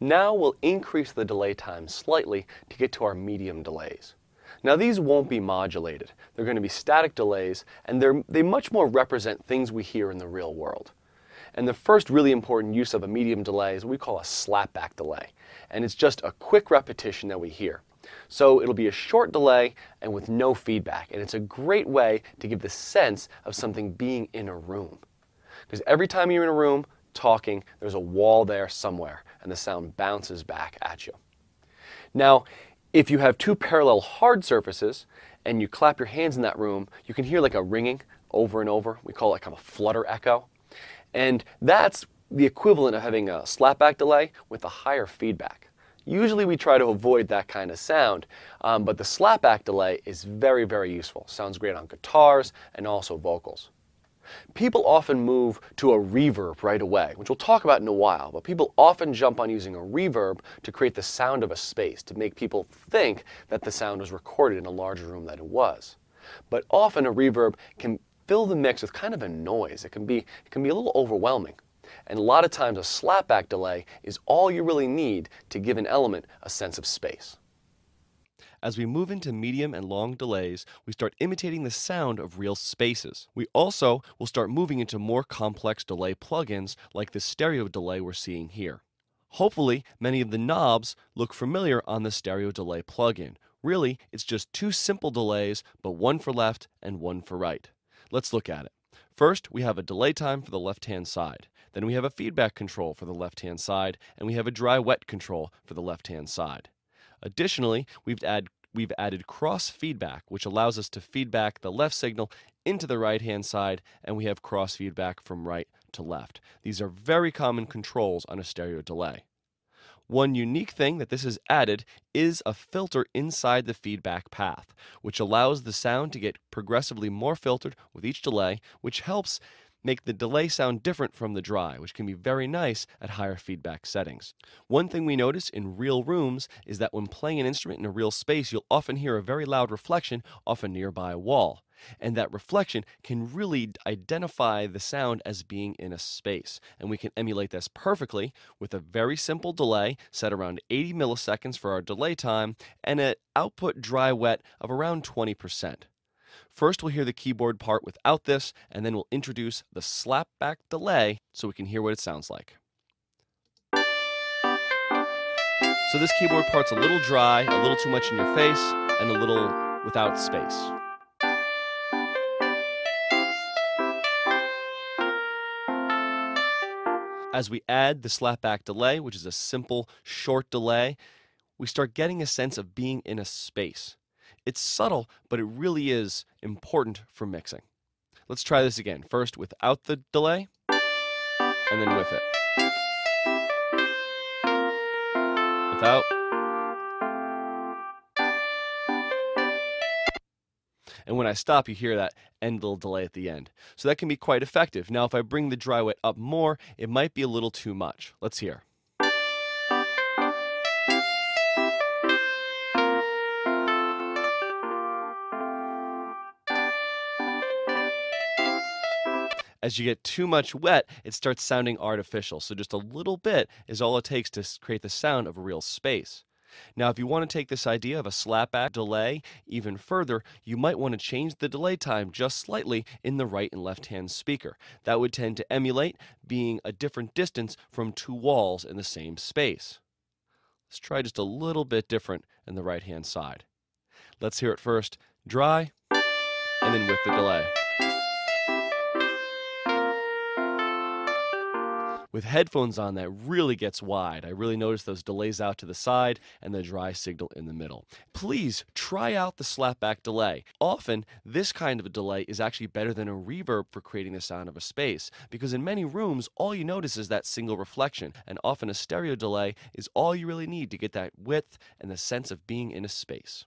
Now we'll increase the delay time slightly to get to our medium delays. Now these won't be modulated. They're going to be static delays, and they much more represent things we hear in the real world. And the first really important use of a medium delay is what we call a slapback delay. And it's just a quick repetition that we hear. So it'll be a short delay and with no feedback. And it's a great way to give the sense of something being in a room. Because every time you're in a room talking, there's a wall there somewhere, and the sound bounces back at you. Now, if you have two parallel hard surfaces and you clap your hands in that room, you can hear like a ringing over and over. We call it kind of a flutter echo. And that's the equivalent of having a slapback delay with a higher feedback. Usually we try to avoid that kind of sound, but the slapback delay is very, very useful. Sounds great on guitars and also vocals. People often move to a reverb right away, which we'll talk about in a while, but people often jump on using a reverb to create the sound of a space, to make people think that the sound was recorded in a larger room than it was. But often a reverb can fill the mix with kind of a noise. It can be a little overwhelming. And a lot of times a slapback delay is all you really need to give an element a sense of space. As we move into medium and long delays, we start imitating the sound of real spaces. We also will start moving into more complex delay plugins like the stereo delay we're seeing here. Hopefully, many of the knobs look familiar on the stereo delay plugin. Really, it's just two simple delays, but one for left and one for right. Let's look at it. First, we have a delay time for the left-hand side. Then we have a feedback control for the left-hand side, and we have a dry-wet control for the left-hand side. Additionally, we've added cross feedback, which allows us to feedback the left signal into the right-hand side, and we have cross feedback from right to left. These are very common controls on a stereo delay. One unique thing that this has added is a filter inside the feedback path, which allows the sound to get progressively more filtered with each delay, which helps make the delay sound different from the dry, which can be very nice at higher feedback settings. One thing we notice in real rooms is that when playing an instrument in a real space, you'll often hear a very loud reflection off a nearby wall. And that reflection can really identify the sound as being in a space. And we can emulate this perfectly with a very simple delay set around 80 milliseconds for our delay time and an output dry-wet of around 20%. First, we'll hear the keyboard part without this, and then we'll introduce the slapback delay so we can hear what it sounds like. So this keyboard part's a little dry, a little too much in your face, and a little without space. As we add the slapback delay, which is a simple, short delay, we start getting a sense of being in a space. It's subtle, but it really is important for mixing. Let's try this again. First without the delay, and then with it. Without. And when I stop, you hear that end little delay at the end. So that can be quite effective. Now, if I bring the dry wet up more, it might be a little too much. Let's hear. As you get too much wet, it starts sounding artificial. So just a little bit is all it takes to create the sound of a real space. Now, if you want to take this idea of a slapback delay even further, you might want to change the delay time just slightly in the right and left-hand speaker. That would tend to emulate being a different distance from two walls in the same space. Let's try just a little bit different in the right-hand side. Let's hear it first dry, and then with the delay. With headphones on, that really gets wide. I really notice those delays out to the side and the dry signal in the middle. Please try out the slapback delay. Often, this kind of a delay is actually better than a reverb for creating the sound of a space, because in many rooms, all you notice is that single reflection, and often a stereo delay is all you really need to get that width and the sense of being in a space.